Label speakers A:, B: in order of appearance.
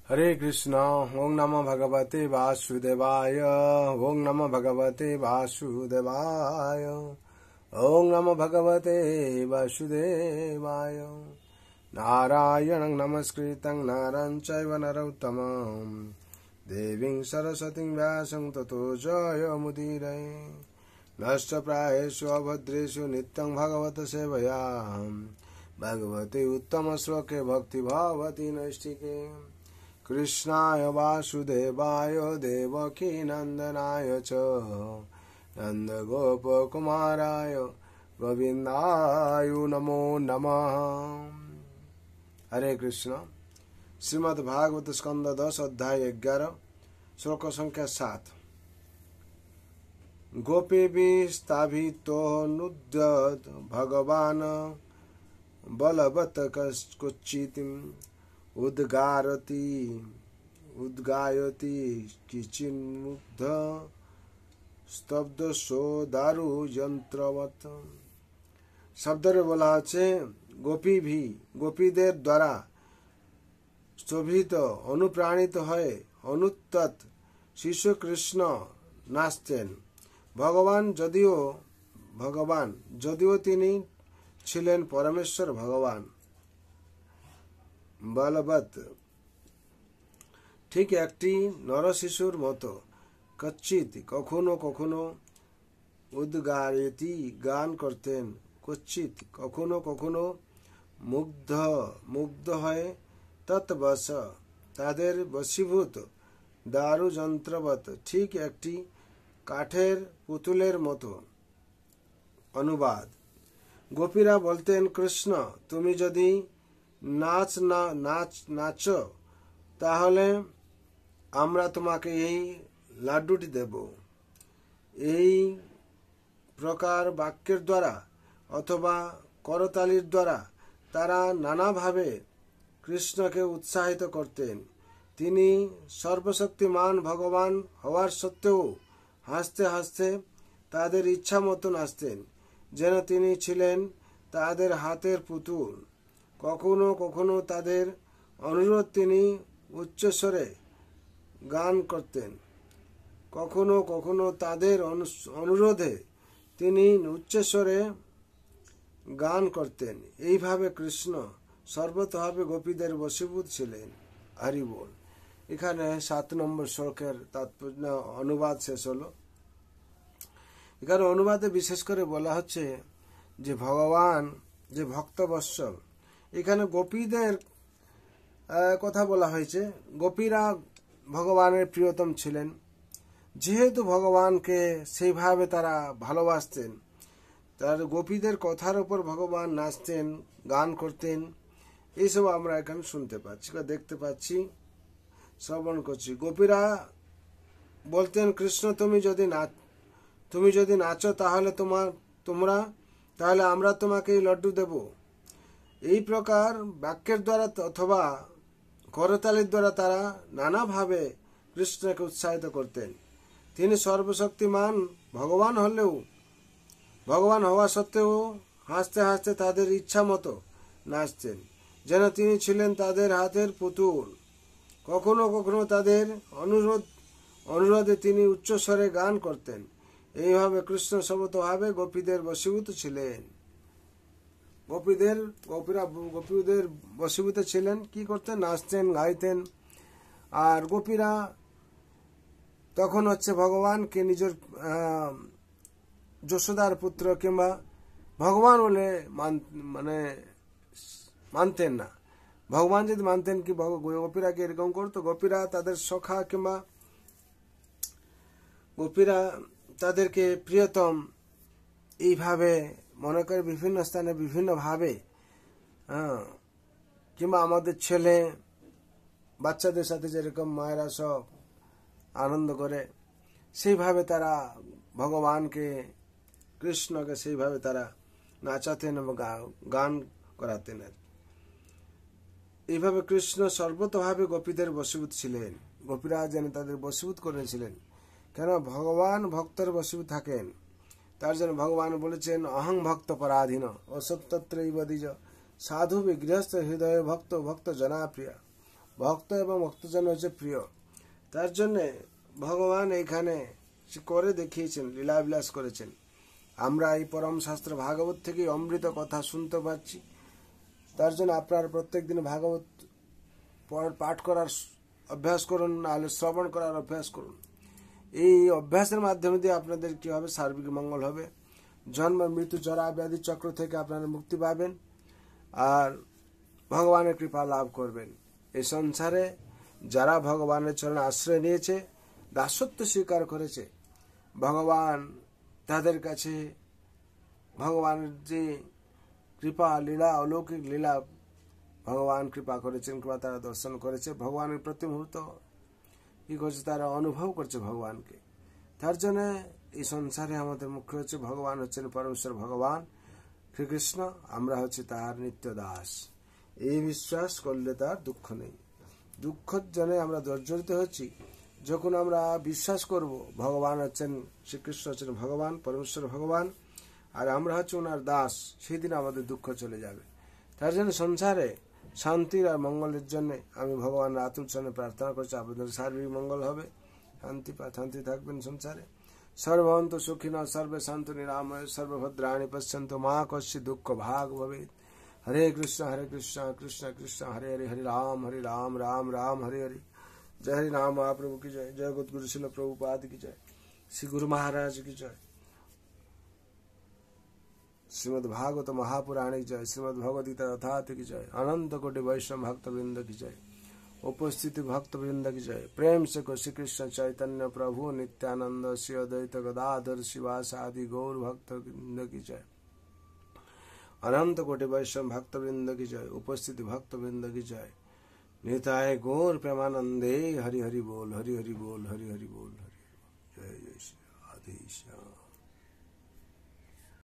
A: हरे कृष्णा। ओम नमो भगवते वासुदेवाय। ओम नमो भगवते वासुदेवाय। ओम नमो भगवते वासुदेवाय। नारायणं नमस्कृतं नरं चैव नरोत्तमं देवीं सरस्वतीं व्यासं ततो जयमुदीरये। नष्टप्रायेषु अभद्रेषु नित्यं भगवत सेवया भगवते उत्तमश्लोके भक्तिभावति नैष्टिके। कृष्णाय वासुदेवाय देवकी नंदनाय च नन्दगोपकुमाराय गोविन्दाय नमो नमः। हरे कृष्ण। श्रीमद् भागवत स्कंद 10 अध्याय 11 श्लोक संख्या 7। गोपीभिस्ताभितो नुद्यत भगवान् बलवत् कुच्चितिम् उद्गायति किचिन्मुग्ध स्तब्धो दारु यंत्रवत। শব্দরে বলা আছে গোপীদের দ্বারা স্তোভিত অনুপ্রাণিত হয়ে অনুত্তত শিশু কৃষ্ণ নাচতেন। ভগবান যদিও তিনি ছিলেন পরমেশ্বর ভগবান বলবৎ, ঠিক একটি নরশিশুর মতো, কচ্চিৎ কখনো কখনো, উদ্গায়তি গান করতেন, কচ্চিৎ কখনো কখনো, মুগ্ধ হয়ে, তৎবশ তাদের বশীভূত, দারু যন্ত্রবৎ ঠিক একটি কাঠের পুতুলের মতো। অনুবাদ। গোপীরা বলতেন, কৃষ্ণ তুমি যদি নাচো তাহলে আমরা তোমাকে এই লাড্ডুটি দেব। এই প্রকার বাক্যের দ্বারা অথবা করতালির দ্বারা তারা নানাভাবে কৃষ্ণকে উৎসাহিত করতেন। তিনি সর্বশক্তিমান ভগবান হওয়ার সত্ত্বেও হাসতে হাসতে তাদের ইচ্ছা মতো নাচতেন, যেন তিনি ছিলেন তাদের হাতের পুতুল। কখনো কখনো তাদের অনুরোধ তিনি উচ্চস্বরে গান করতেন, কখনো কখনো তাদের অনুরোধে তিনি উচ্চস্বরে গান করতেন। এইভাবে কৃষ্ণ সর্বতভাবে গোপীদের বশীভূত ছিলেন। হরি বল। এখানে 7 নম্বর শ্লোকের তাৎপর্য অনুবাদ শেষ হলো। এখানে অনুবাদে বিশেষ করে বলা হচ্ছে যে ভগবান যে ভক্তবৎসল, এখানে গোপীদের কথা বলা হয়েছে। গোপীরা ভগবানের প্রিয়তম ছিলেন, যেহেতু ভগবানকে সেইভাবে তারা ভালোবাসতেন, তার গোপীদের কথার উপর ভগবান নাচতেন, গান করতেন। এইসব আমরা এখানে শুনতে পাচ্ছি, দেখতে পাচ্ছি, শ্রবণ করছি। গোপীরা বলতেন, কৃষ্ণ তুমি যদি নাচো তাহলে তাহলে আমরা তোমাকে এই লাড্ডু দেব। এই প্রকার বাক্যের দ্বারা অথবা করতালির দ্বারা তারা নানাভাবে কৃষ্ণকে উৎসাহিত করতেন। তিনি সর্বশক্তিমান ভগবান হওয়া সত্ত্বেও হাসতে হাসতে তাদের ইচ্ছা মতো নাচতেন, যেন তিনি ছিলেন তাদের হাতের পুতুল। কখনো কখনো তাদের অনুরোধে তিনি উচ্চস্বরে গান করতেন। এইভাবে কৃষ্ণ সর্বতভাবে গোপীদের বশীভূত ছিলেন। গোপীদের বশীভূত ছিলেন। কি করতেন? নাচতেন, গাইতেন। আর গোপীরা তখন ভগবানকে নিজের যশোদার পুত্র কিংবা ভগবান বলে মানতেন না। ভগবান যদি মানতেন, কি গোপীরা কি এরকম করতো? গোপীরা তাদের সখা কিংবা গোপীরা তাদেরকে প্রিয়তম এইভাবে মনে করে বিভিন্ন স্থানে বিভিন্নভাবে, কিংবা আমাদের ছেলে বাচ্চাদের সাথে যেরকম মায়েরা সব আনন্দ করে, সেইভাবে তারা ভগবানকে কৃষ্ণকে সেইভাবে তারা নাচাতেন এবং গান করাতেন। এইভাবে কৃষ্ণ সর্বতভাবে গোপীদের বশীভূত ছিলেন। গোপীরা যেন তাদের বশীভূত করেছিলেন। কেন? ভগবান ভক্তের বশীভূত থাকেন। তার জন্য ভগবান বলেছেন, অহং ভক্ত পরাধীন অসত্যত্রৈব দ্বিজ সাধু বিগৃহস্থ হৃদয় ভক্ত জনাপ্রিয়া। ভক্ত এবং ভক্তজন হচ্ছে প্রিয়। তার জন্যে ভগবান এইখানে করে দেখিয়েছেন, লীলাবিলাস করেছেন। আমরা এই পরম শাস্ত্র ভাগবত থেকে অমৃত কথা শুনতে পাচ্ছি। তার জন্য আপনারা প্রত্যেক দিন ভাগবত পাঠ করার অভ্যাস করুন, নাহলে শ্রবণ করার অভ্যাস করুন। এই অভ্যাসের মাধ্যমে দিয়ে আপনাদের কি হবে, সার্বিক মঙ্গল হবে। জন্ম মৃত্যু জরা ব্যাধি চক্র থেকে আপনারা মুক্তি পাবেন আর ভগবানের কৃপা লাভ করবেন। এই সংসারে যারা ভগবানের চরণে আশ্রয় নিয়েছে, দাসত্ব স্বীকার করেছে, ভগবান তাদের কাছে ভগবানের যে কৃপা লীলা, অলৌকিক লীলা ভগবান কৃপা করেছেন, কৃপা তারা দর্শন করেছে, ভগবানের প্রতি মুহূর্ত কি করছে, তারা অনুভব করছে ভগবানকে। তার জন্য এই সংসারে আমাদের মুখ্য হচ্ছে ভগবান হচ্ছেন পরমেশ্বর ভগবান শ্রীকৃষ্ণ, আমরা হচ্ছে তাহার নিত্য দাস। এই বিশ্বাস করলে তার দুঃখ নেই। দুঃখের জন্য আমরা জর্জরিত হচ্ছি যখন আমরা বিশ্বাস করব ভগবান হচ্ছেন, শ্রীকৃষ্ণ হচ্ছেন ভগবান, পরমেশ্বর ভগবান, আর আমরা হচ্ছে ওনার দাস, সেই দিন আমাদের দুঃখ চলে যাবে। তার জন্য সংসারে শান্তির আর মঙ্গলের জন্য আমি ভগবানের আতুল চরণে প্রার্থনা করছি, আপনাদের সার্বিক মঙ্গল হবে, শান্তি থাকবেন সংসারে। সর্বন্ত সুখিনঃ সর্বে সন্তু নিরাময় সর্বভদ্রাণি পশ্যন্তু মা কস্যচিৎ দুঃখ ভাগ ভবেৎ। हरे कृष्ण कृष्ण कृष्ण हरे हरे, हरे राम राम राम हरे हरे। जय हरि नाम महाप्रभु की जय। जय गुरु शिल प्रभुपाद की जय। श्री गुरु महाराज की जय। श्रीमद् भागवत महापुराण की जय। श्रीमद् भगवद्गीता यथार्थ की जय। अनंत कोटि वैष्णव भक्त वृंद की जय। उपस्थित भक्त वृंद की जय। प्रेम से को श्री कृष्ण चैतन्य प्रभु नित्यानंद श्री अद्वैत गदाधर शिवासादि गौर भक्त वृंद की जय। अनंत कोटि वैष्णव भक्त वृंद की जय। उपस्थित भक्त वृंद की जय। निताय गौर प्रेमानंदे हरि हरि बोल, हरि हरि बोल, हरि हरि बोल, हरि जय जय श्री राधे श्याम।